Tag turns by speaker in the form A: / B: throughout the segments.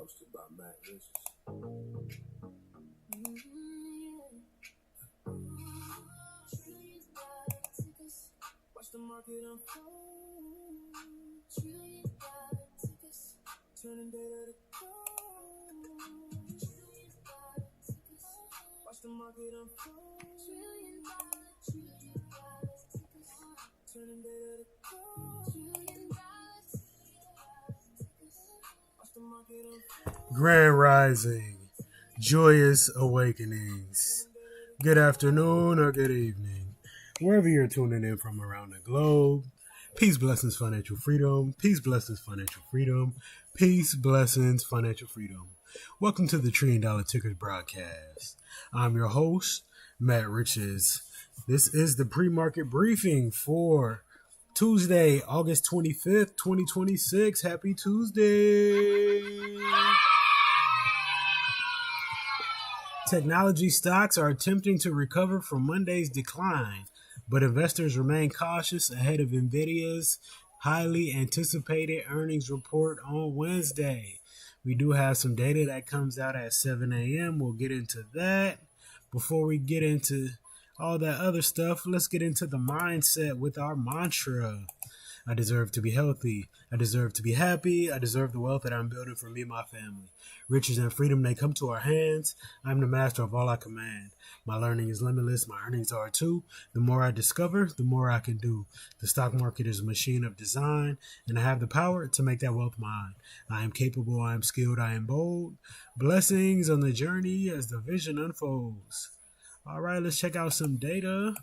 A: hosted by Matt Riches. Watch the market unfold. Turning data to gold. Watch the market unfold. Turning data to gold. Watch the market unfold. Grand Rising, Joyous Awakenings. Good afternoon or good evening, wherever you're tuning in from around the globe. Peace, blessings, financial freedom. Peace, blessings, financial freedom. Peace, blessings, financial freedom. Welcome to the $1 Trillion Tickers broadcast. I'm your host, Matt Riches. This is the pre-market briefing for Tuesday, August 25th, 2026. Happy Tuesday. Technology stocks are attempting to recover from Monday's decline, but investors remain cautious ahead of Nvidia's highly anticipated earnings report on Wednesday. We do have some data that comes out at 7 a.m. We'll get into that. Before we get into all that other stuff, let's get into the mindset with our mantra. I deserve to be healthy. I deserve to be happy. I deserve the wealth that I'm building for me and my family. Riches and freedom, they come to our hands. I'm the master of all I command. My learning is limitless. My earnings are too. The more I discover, the more I can do. The stock market is a machine of design, and I have the power to make that wealth mine. I am capable. I am skilled. I am bold. Blessings on the journey as the vision unfolds. All right, let's check out some data.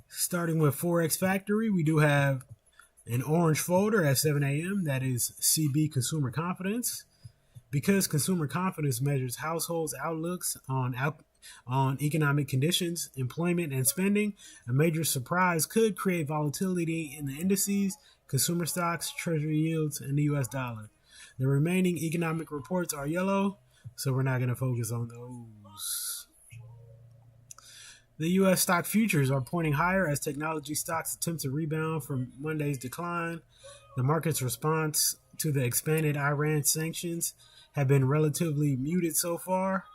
A: Starting with Forex Factory, we do have an orange folder at 7 a.m. That is CB Consumer Confidence. Because consumer confidence measures households' outlooks on economic conditions, employment, and spending, a major surprise could create volatility in the indices, consumer stocks, treasury yields, and the U.S. dollar. The remaining economic reports are yellow, so we're not going to focus on those. The U.S. stock futures are pointing higher as technology stocks attempt to rebound from Monday's decline. The market's response to the expanded Iran sanctions have been relatively muted so far.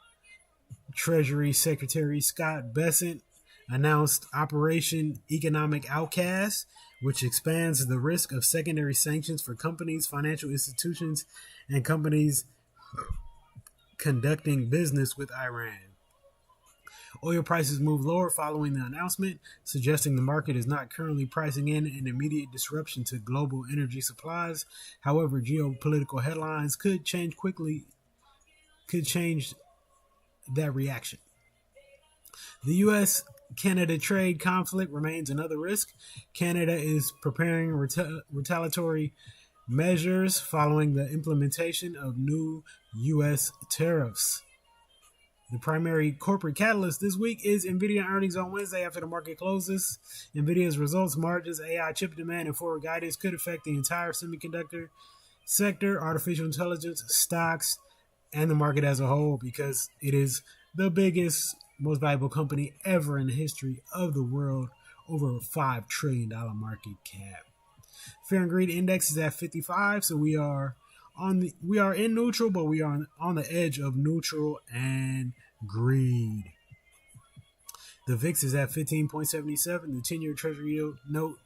A: Treasury Secretary Scott Bessent announced Operation Economic Outcast, which expands the risk of secondary sanctions for companies, financial institutions, and companies conducting business with Iran. Oil prices moved lower following the announcement, suggesting the market is not currently pricing in an immediate disruption to global energy supplies. However, geopolitical headlines could change that reaction. The U.S.-Canada trade conflict remains another risk. Canada is preparing retaliatory measures following the implementation of new U.S. tariffs. The primary corporate catalyst this week is Nvidia earnings on Wednesday after the market closes. Nvidia's results, margins, AI chip demand, and forward guidance could affect the entire semiconductor sector, artificial intelligence, stocks, and the market as a whole because it is the biggest, most valuable company ever in the history of the world, over a $5 trillion market cap. Fear and greed index is at 55, so we are in neutral, but we are on the edge of neutral and greed. The VIX is at 15.77. The 10-year Treasury yield note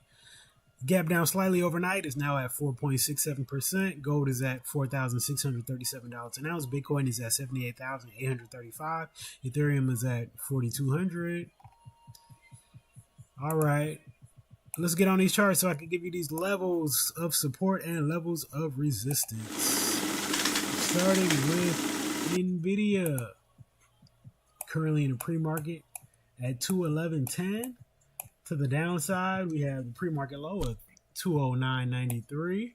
A: gap down slightly overnight is now at 4.67%. Gold is at $4,637 an ounce. Bitcoin is at $78,835. Ethereum is at $4,200. All right. Let's get on these charts so I can give you these levels of support and levels of resistance. Starting with Nvidia. Currently in the pre-market at 211.10. To the downside, we have the pre-market low of 209.93.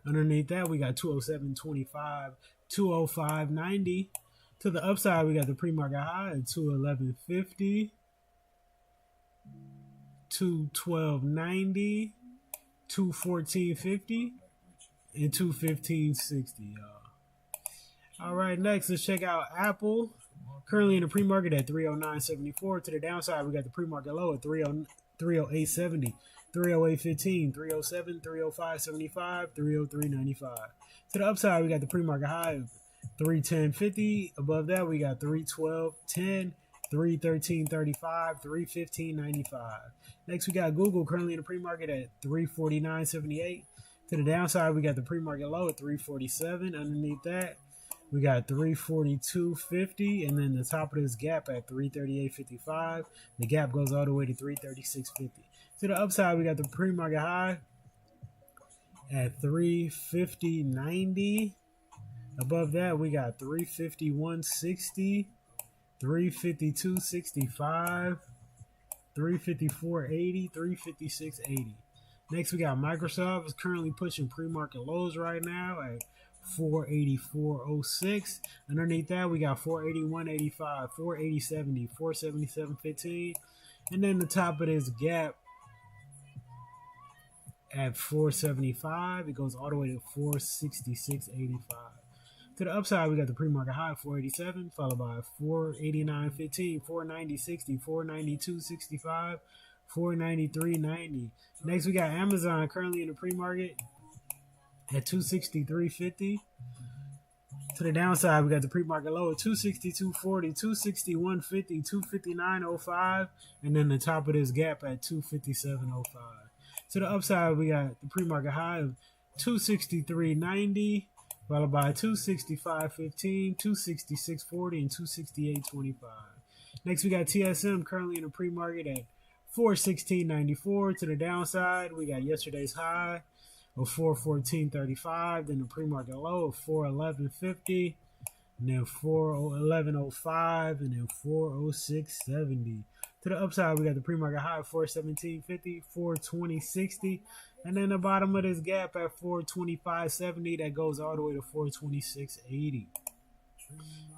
A: Underneath that, we got 207.25, 205.90. To the upside, we got the pre-market high at 211.50. 212.90, 214.50, and 215.60, y'all. All right, next, let's check out Apple. Currently in the pre-market at 309.74. To the downside, we got the pre-market low at 308.70. 308.15, 307, 305.75, 303.95. To the upside, we got the pre-market high of 310.50. Above that, we got 312.10, 313.35, 315.95. Next, we got Google currently in the pre-market at 349.78. To the downside, we got the pre-market low at 347. Underneath that, we got 342.50, and then the top of this gap at 338.55. The gap goes all the way to 336.50. To the upside, we got the pre-market high at 350.90. Above that, we got 351.60, 352.65, 354.80, 356.80. Next, we got Microsoft is currently pushing pre-market lows right now at 484.06. Underneath that, we got 481.85, 480.70, 477.15, and then the top of this gap at 475. It goes all the way to 466.85. To the upside, we got the pre-market high of 487, followed by 489.15, 490.60, 492.65, 493.90. Next, we got Amazon currently in the pre-market at 263.50. To the downside, we got the pre-market low at 262.40, 261.50, 259.05, and then the top of this gap at 257.05. To the upside, we got the pre-market high of 263.90, followed by 265.15, 266.40, and 268.25. Next, we got TSM currently in the pre-market at 416.94. To the downside, we got yesterday's high of 414.35, then the pre-market low of 411.50, and then 411.05, and then 406.70. To the upside, we got the pre-market high of 417.50, 420.60, and then the bottom of this gap at 425.70 that goes all the way to 426.80.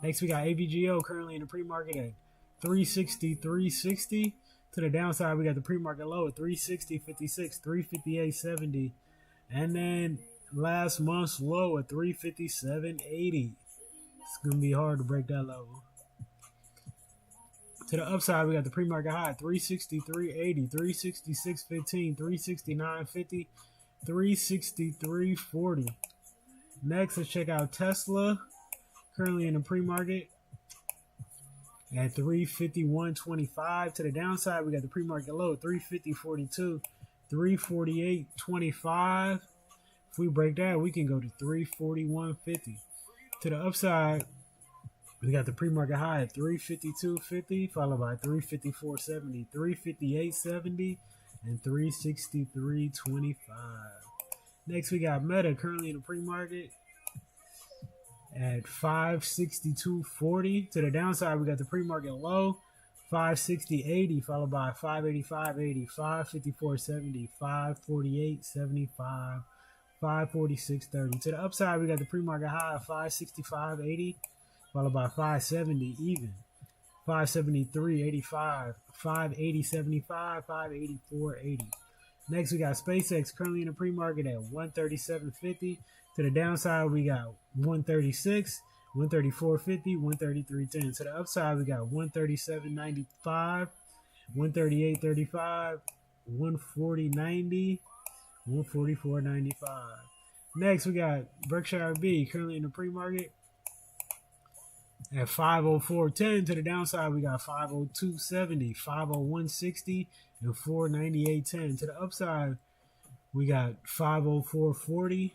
A: Next, we got AVGO currently in the pre-market at 363.60. To the downside, we got the pre-market low at 360.56, 358.70, and then last month's low at 357.80. It's going to be hard to break that level. To the upside, we got the pre-market high at 363.80, 366.15, 369.50, 363.40. Next, let's check out Tesla, currently in the pre-market at 351.25. To the downside, we got the pre-market low at 350.42, 348.25. If we break that, we can go to 341.50. To the upside, we got the pre-market high at 352.50, followed by 354.70, 358.70, and 363.25. Next, we got Meta currently in the pre-market at 562.40. To the downside, we got the pre-market low 560.80, followed by 585.80, 554.70, 548.75, 546.30. To the upside, we got the pre-market high of 565.80, followed by 570 even, 573.85, 580.75, 584.80. Next, we got SpaceX currently in the pre-market at 137.50. To the downside, we got 136, 134.50, 133.10. To the upside, we got 137.95, 138.35, 140.90, 144.95. Next, we got Berkshire B currently in the pre-market at 504.10. To the downside, we got 502.70, 501.60, and 498.10. To the upside, we got 504.40,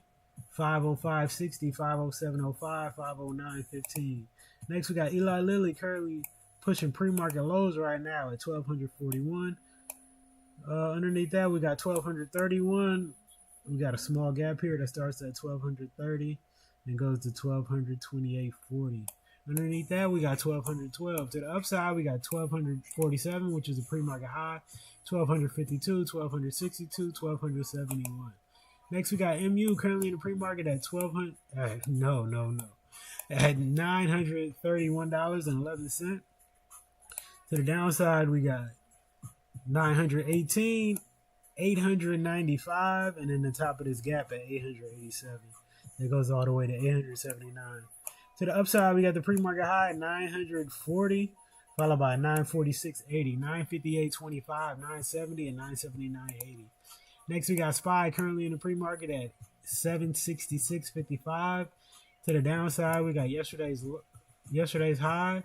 A: 505.60, 507.05, 509.15. Next, we got Eli Lilly currently pushing pre-market lows right now at 1,241. Underneath that, we got 1,231. We got a small gap here that starts at 1,230 and goes to 1,228.40. Underneath that, we got 1,212. To the upside, we got 1,247, which is a pre-market high, 1,252, 1,262, 1,271. Next, we got MU currently in the pre-market at at $931.11. To the downside, we got 918, 895, and then the top of this gap at 887. It goes all the way to 879. To the upside, we got the pre-market high at 940, followed by 946.80, 958.25, 970, and 979.80. Next, we got SPY currently in the pre-market at 766.55. To the downside, we got yesterday's high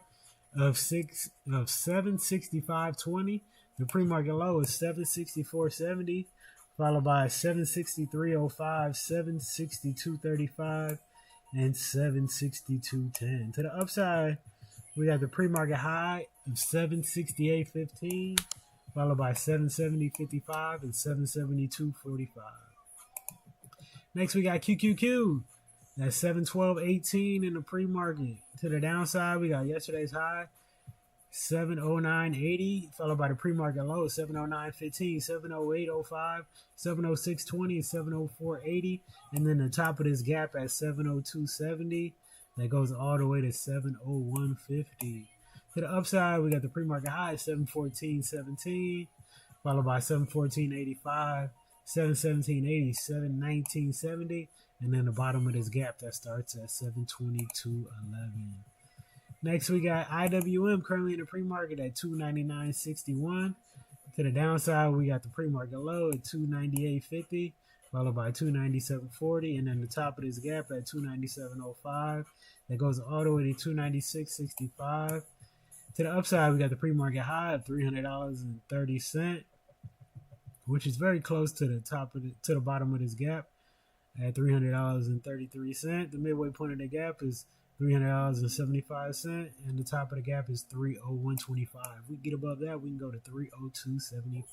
A: of 765.20. The pre-market low is 764.70, followed by 763.05, 762.35, and 762.10. To the upside, we got the pre-market high of 768.15, followed by 770.55 and 772.45. Next, we got QQQ. That's 712.18 in the pre-market. To the downside, we got yesterday's high, 709.80, followed by the pre-market low of 709.15, 708.05, 706.20, and 704.80. And then the top of this gap at 702.70. That goes all the way to 701.50. To the upside, we got the pre-market high, 714.17, followed by 714.85, 717.80, 719.70. And then the bottom of this gap that starts at 722.11. Next, we got IWM currently in the pre-market at 299.61. To the downside, we got the pre-market low at 298.50, followed by 297.40. And then the top of this gap at 297.05. That goes all the way to 296.65. To the upside, we got the pre-market high of $300.30, which is very close to the bottom of this gap at $300.33. The midway point of the gap is $300.75, and the top of the gap is $301.25. If we get above that, we can go to $302.75.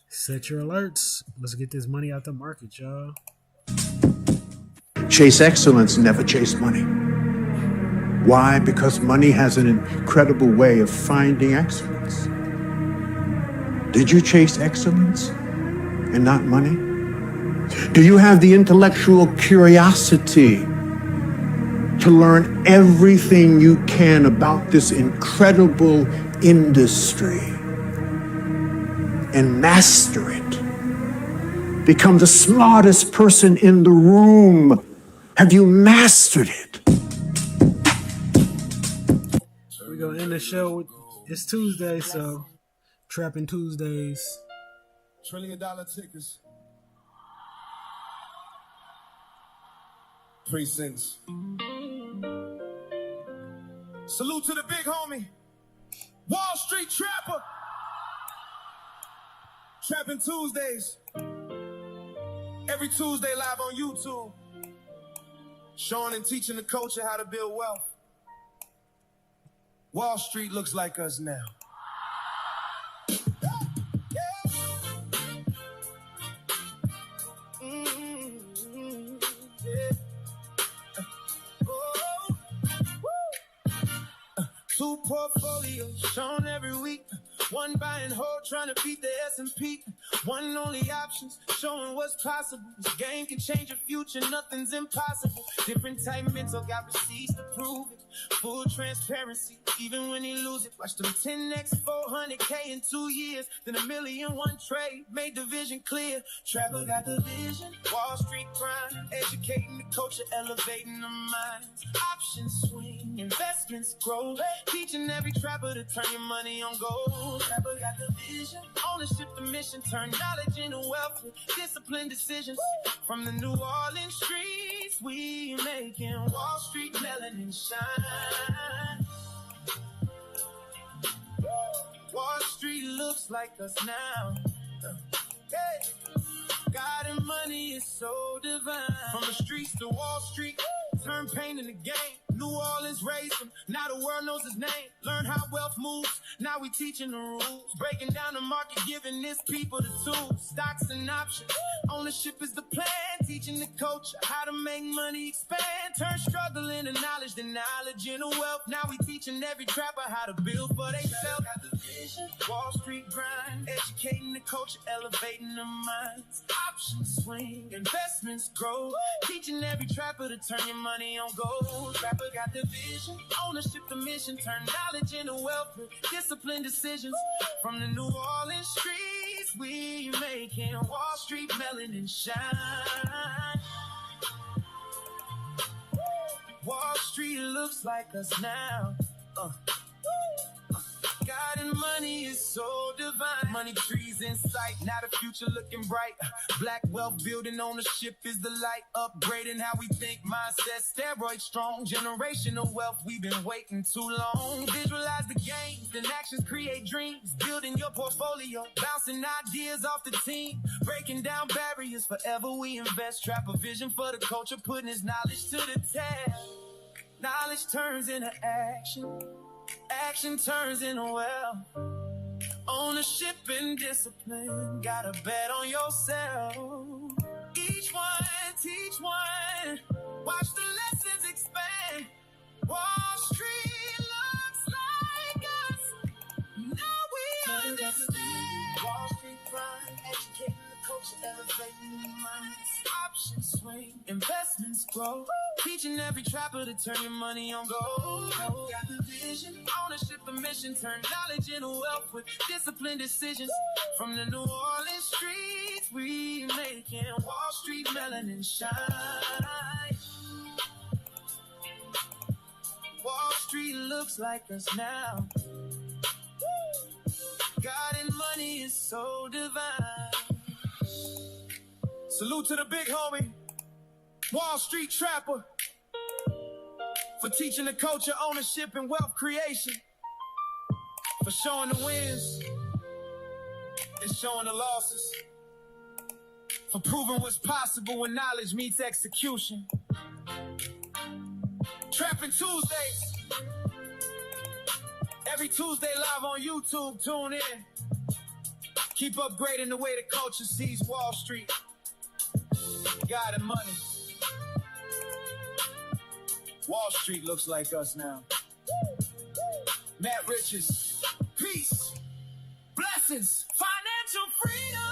A: Set your alerts. Let's get this money out the market, y'all.
B: Chase excellence, never chase money. Why? Because money has an incredible way of finding excellence. Did you chase excellence and not money? Do you have the intellectual curiosity to learn everything you can about this incredible industry and master it? Become the smartest person in the room. Have you mastered it?
A: We're going to end the show with, it's Tuesday, so Trapping Tuesdays.
C: $1 trillion tickers. Precincts. Salute to the big homie, Wall Street Trapper. Trapping Tuesdays. Every Tuesday live on YouTube. Showing and teaching the culture how to build wealth. Wall Street looks like us now. Two portfolios shown every week. One buy and hold, trying to beat the S&P. One only options, showing what's possible. This game can change your future, nothing's impossible. Different type mental, got receipts to prove it. Full transparency, even when he lose it. Watch them 10x, 400K in 2 years. Then $1 million, one trade, made the vision clear. Trapper got the vision, Wall Street grind. Educating the culture, elevating the minds. Options swing, investments grow. Teaching every trapper to turn your money on gold. Trapper got the vision, ownership the mission. Turn knowledge into wealth with disciplined decisions. From the New Orleans streets, we making Wall Street melanin shine. Wall Street looks like us now. Hey. God and money is so divine. From the streets to Wall Street, turn pain in the game. New Orleans raised him, now the world knows his name. Learn how wealth moves, now we teaching the rules. Breaking down the market, giving this people the tools. Stocks and options, ownership is the plan. Teaching the culture how to make money expand. Turn struggle into knowledge, then knowledge into wealth. Now we teaching every trapper how to build for themselves. Got the vision, Wall Street grind. Educating the culture, elevating the minds. Options swing, investments grow. Teaching every trapper to turn your money on gold. Trapper got the vision, ownership the mission. Turn knowledge into wealth with disciplined decisions. From the New Orleans streets, we making Wall Street melanin shine. Wall Street looks like us now. God God and money is so divine. Money trees in sight, now the future looking bright. Black wealth building ownership is the light. Upgrading how we think, mindset steroid strong. Generational wealth, we've been waiting too long. Visualize the gains, then actions create dreams. Building your portfolio, bouncing ideas off the team. Breaking down barriers, forever we invest. Trap a vision for the culture, putting his knowledge to the test. Knowledge turns into action. Action turns into wealth. Ownership and discipline. Gotta bet on yourself. Each one, teach one. Watch the lessons expand. Wall Street looks like us. Now we understand. Wall Street grind, educating the culture, elevating the minds. Options swing, investments grow. Teaching every trapper to turn your money on gold. Got the vision, ownership and mission. Turn knowledge into wealth with disciplined decisions. From the New Orleans streets, we making Wall Street melanin shine. Wall Street looks like us now. God and money is so divine. Salute to the big homie, Wall Street Trapper, for teaching the culture, ownership, and wealth creation, for showing the wins and showing the losses, for proving what's possible when knowledge meets execution. Trapping Tuesdays, every Tuesday live on YouTube, tune in. Keep upgrading the way the culture sees Wall Street. God and money. Wall Street looks like us now. Matt Riches. Peace. Blessings. Financial freedom.